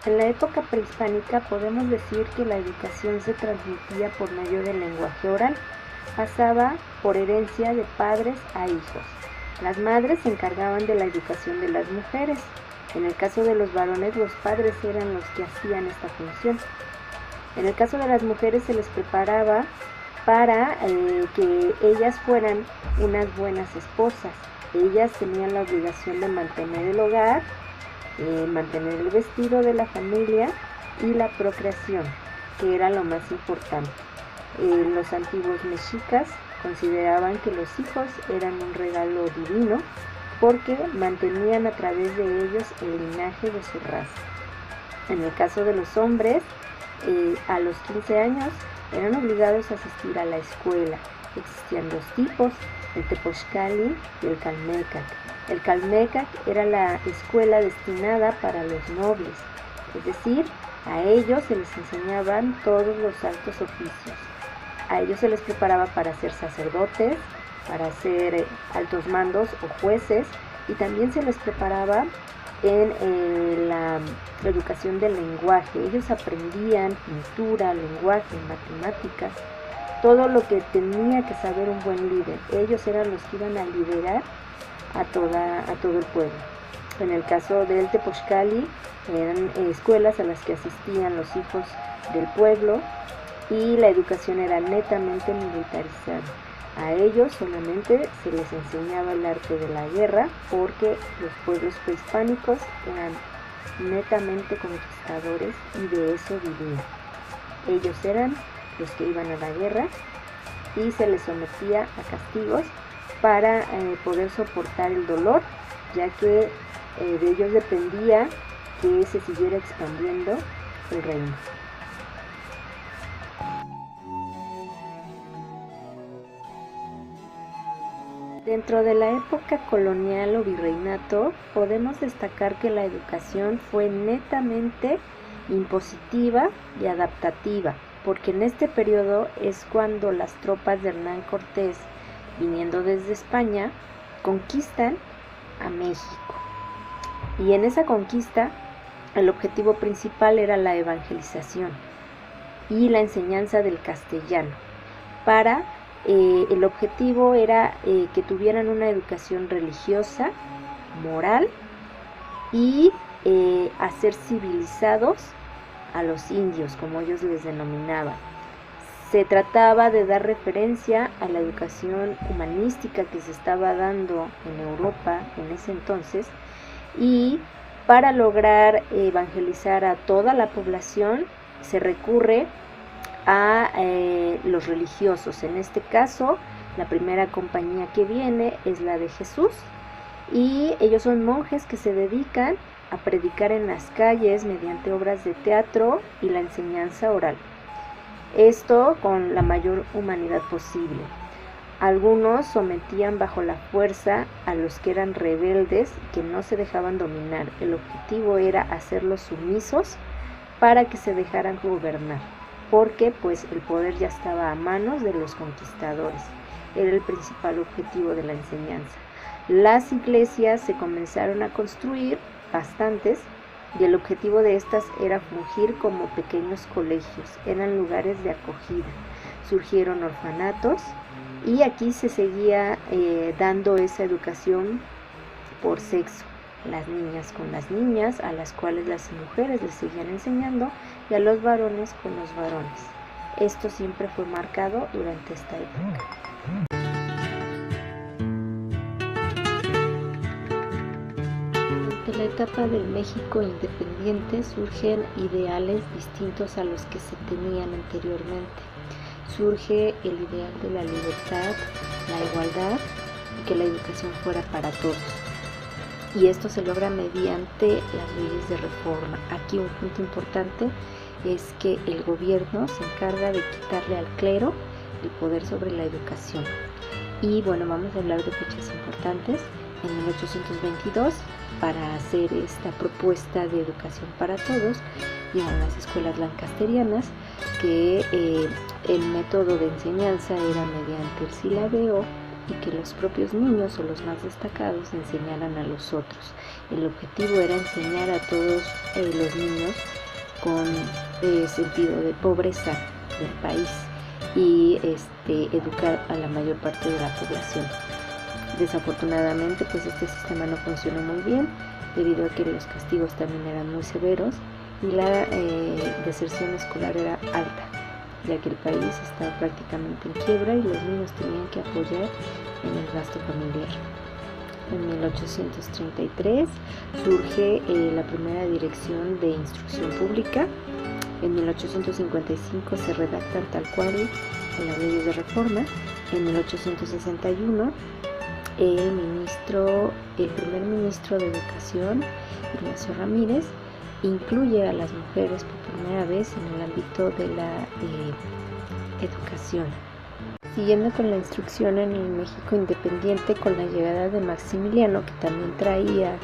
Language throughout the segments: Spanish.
En la época prehispánica podemos decir que la educación se transmitía por medio del lenguaje oral, pasaba por herencia de padres a hijos. Las madres se encargaban de la educación de las mujeres. En el caso de los varones, los padres eran los que hacían esta función. En el caso de las mujeres se les preparaba para que ellas fueran unas buenas esposas. Ellas tenían la obligación de mantener el hogar, mantener el vestido de la familia y la procreación, que era lo más importante. Los antiguos mexicas consideraban que los hijos eran un regalo divino porque mantenían a través de ellos el linaje de su raza. En el caso de los hombres, a los 15 años eran obligados a asistir a la escuela. Existían dos tipos, el Tepochcali y el Calmecac. El Calmecac era la escuela destinada para los nobles, es decir, a ellos se les enseñaban todos los altos oficios. A ellos se les preparaba para ser sacerdotes, para ser altos mandos o jueces, y también se les preparaba en la educación del lenguaje. Ellos aprendían pintura, lenguaje, matemáticas, todo lo que tenía que saber un buen líder. Ellos eran los que iban a liderar a todo el pueblo. En el caso del Tepochcali, eran escuelas a las que asistían los hijos del pueblo y la educación era netamente militarizada. A ellos solamente se les enseñaba el arte de la guerra porque los pueblos prehispánicos eran netamente conquistadores y de eso vivían. Ellos eran los que iban a la guerra y se les sometía a castigos para poder soportar el dolor, ya que de ellos dependía que se siguiera expandiendo el reino. Dentro de la época colonial o virreinato, podemos destacar que la educación fue netamente impositiva y adaptativa, porque en este periodo es cuando las tropas de Hernán Cortés, viniendo desde España, conquistan a México. Y en esa conquista, el objetivo principal era la evangelización y la enseñanza del castellano. El objetivo era que tuvieran una educación religiosa, moral y hacer civilizados a los indios, como ellos les denominaban. Se trataba de dar referencia a la educación humanística que se estaba dando en Europa en ese entonces, y para lograr evangelizar a toda la población se recurre a los religiosos. En este caso, la primera compañía que viene es la de Jesús, y ellos son monjes que se dedican a predicar en las calles mediante obras de teatro y la enseñanza oral. Esto con la mayor humanidad posible. Algunos sometían bajo la fuerza a los que eran rebeldes, que no se dejaban dominar. El objetivo era hacerlos sumisos para que se dejaran gobernar, porque pues el poder ya estaba a manos de los conquistadores. Era el principal objetivo de la enseñanza. Las iglesias se comenzaron a construir, bastantes, y el objetivo de estas era fungir como pequeños colegios, eran lugares de acogida. Surgieron orfanatos y aquí se seguía dando esa educación por sexo, las niñas con las niñas, a las cuales las mujeres les seguían enseñando, y a los varones con los varones. Esto siempre fue marcado durante esta época. Durante la etapa del México independiente surgen ideales distintos a los que se tenían anteriormente. Surge el ideal de la libertad, la igualdad y que la educación fuera para todos. Y esto se logra mediante las leyes de reforma. Aquí un punto importante es que el gobierno se encarga de quitarle al clero el poder sobre la educación. Y bueno, vamos a hablar de fechas importantes. En 1822, para hacer esta propuesta de educación para todos, llegan las escuelas lancasterianas, que el método de enseñanza era mediante el silabeo y que los propios niños o los más destacados enseñaran a los otros. El objetivo era enseñar a todos los niños con sentido de pobreza del país y educar a la mayor parte de la población. Desafortunadamente, pues este sistema no funcionó muy bien debido a que los castigos también eran muy severos y la deserción escolar era alta, ya que el país estaba prácticamente en quiebra y los niños tenían que apoyar en el gasto familiar. En 1833 surge la primera dirección de instrucción pública. En 1855 se redactan tal cual las leyes de reforma. En 1861 el primer ministro de Educación, Ignacio Ramírez, incluye a las mujeres por primera vez en el ámbito de la educación. Siguiendo con la instrucción en el México independiente, con la llegada de Maximiliano, que también traía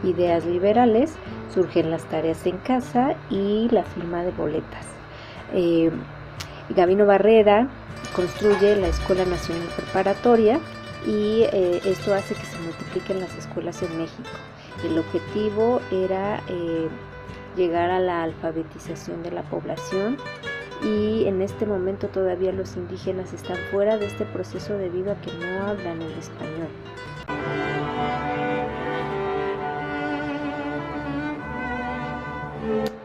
ideas liberales, surgen las tareas en casa y la firma de boletas. Gabino Barrera construye la Escuela Nacional Preparatoria y esto hace que se multipliquen las escuelas en México. El objetivo era llegar a la alfabetización de la población, y en este momento todavía los indígenas están fuera de este proceso debido a que no hablan el español.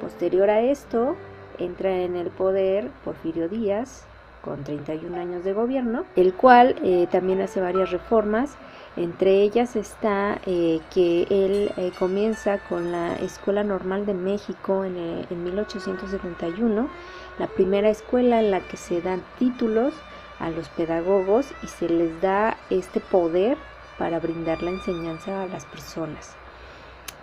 Posterior a esto, entra en el poder Porfirio Díaz, con 31 años de gobierno, el cual también hace varias reformas. Entre ellas está que él comienza con la Escuela Normal de México en 1871, la primera escuela en la que se dan títulos a los pedagogos y se les da este poder para brindar la enseñanza a las personas.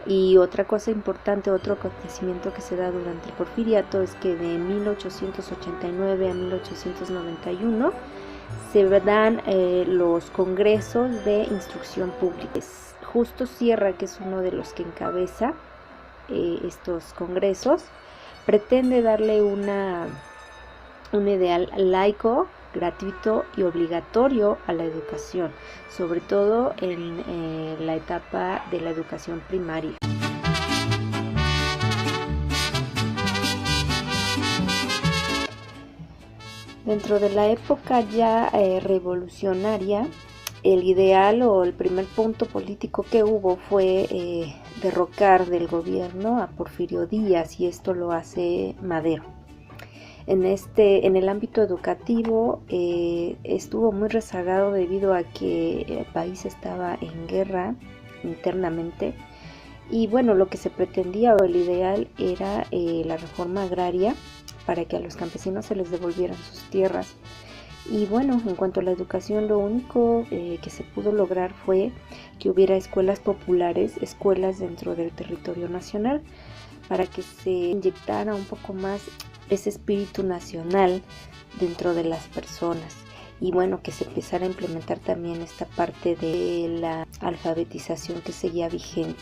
Y otra cosa importante, otro acontecimiento que se da durante el porfiriato es que de 1889 a 1891 se dan los congresos de instrucción pública. Justo Sierra, que es uno de los que encabeza estos congresos, pretende darle un ideal laico, gratuito y obligatorio a la educación, sobre todo en la etapa de la educación primaria. Dentro de la época ya revolucionaria, el ideal o el primer punto político que hubo fue derrocar del gobierno a Porfirio Díaz, y esto lo hace Madero. En el ámbito educativo estuvo muy rezagado debido a que el país estaba en guerra internamente, y bueno, lo que se pretendía o el ideal era la reforma agraria para que a los campesinos se les devolvieran sus tierras. Y bueno, en cuanto a la educación, lo único que se pudo lograr fue que hubiera escuelas populares, escuelas dentro del territorio nacional, para que se inyectara un poco más ese espíritu nacional dentro de las personas. Y bueno, que se empezara a implementar también esta parte de la alfabetización que seguía vigente.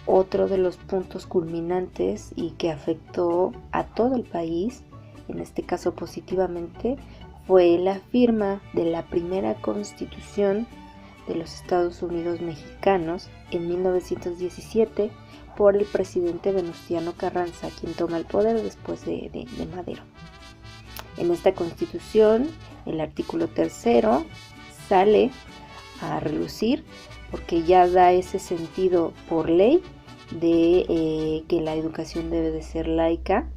Otro de los puntos culminantes y que afectó a todo el país, en este caso positivamente, fue la firma de la primera Constitución de los Estados Unidos mexicanos en 1917 por el presidente Venustiano Carranza, quien toma el poder después de Madero. En esta Constitución, el artículo 3 sale a relucir porque ya da ese sentido por ley de que la educación debe de ser laica,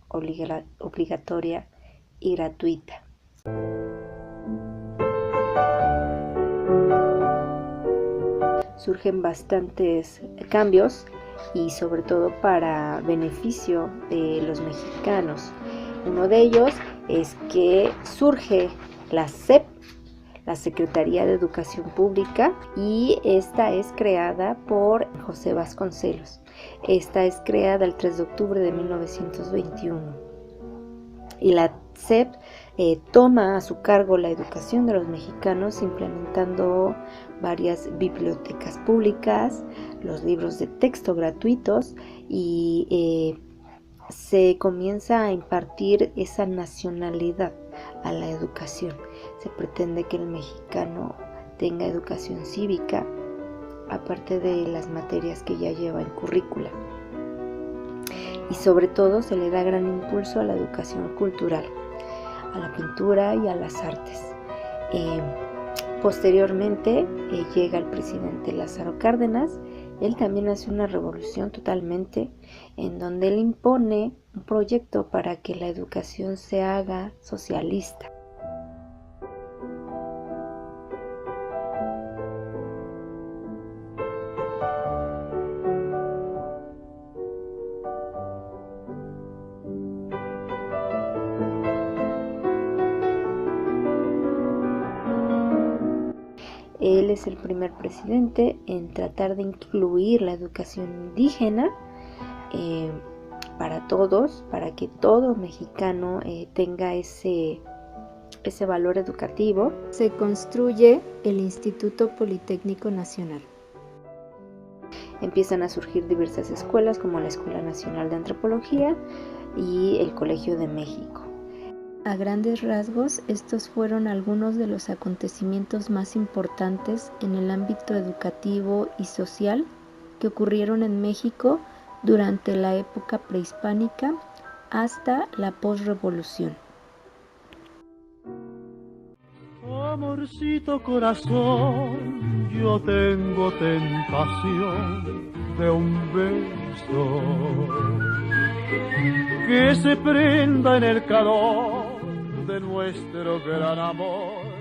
obligatoria y gratuita. Surgen bastantes cambios y sobre todo para beneficio de los mexicanos. Uno de ellos es que surge la SEP, la Secretaría de Educación Pública, y esta es creada por José Vasconcelos. Esta es creada el 3 de octubre de 1921. Y la SEP toma a su cargo la educación de los mexicanos, implementando varias bibliotecas públicas, los libros de texto gratuitos, y se comienza a impartir esa nacionalidad a la educación. Se pretende que el mexicano tenga educación cívica, aparte de las materias que ya lleva en currícula. Y sobre todo se le da gran impulso a la educación cultural, a la pintura y a las artes. Posteriormente llega el presidente Lázaro Cárdenas. Él también hace una revolución totalmente, en donde él impone un proyecto para que la educación se haga socialista. Él es el primer presidente en tratar de incluir la educación indígena para todos, para que todo mexicano tenga ese valor educativo. Se construye el Instituto Politécnico Nacional. Empiezan a surgir diversas escuelas como la Escuela Nacional de Antropología y el Colegio de México. A grandes rasgos, estos fueron algunos de los acontecimientos más importantes en el ámbito educativo y social que ocurrieron en México durante la época prehispánica hasta la posrevolución. Amorcito corazón, yo tengo tentación de un beso que se prenda en el calor de nuestro gran amor.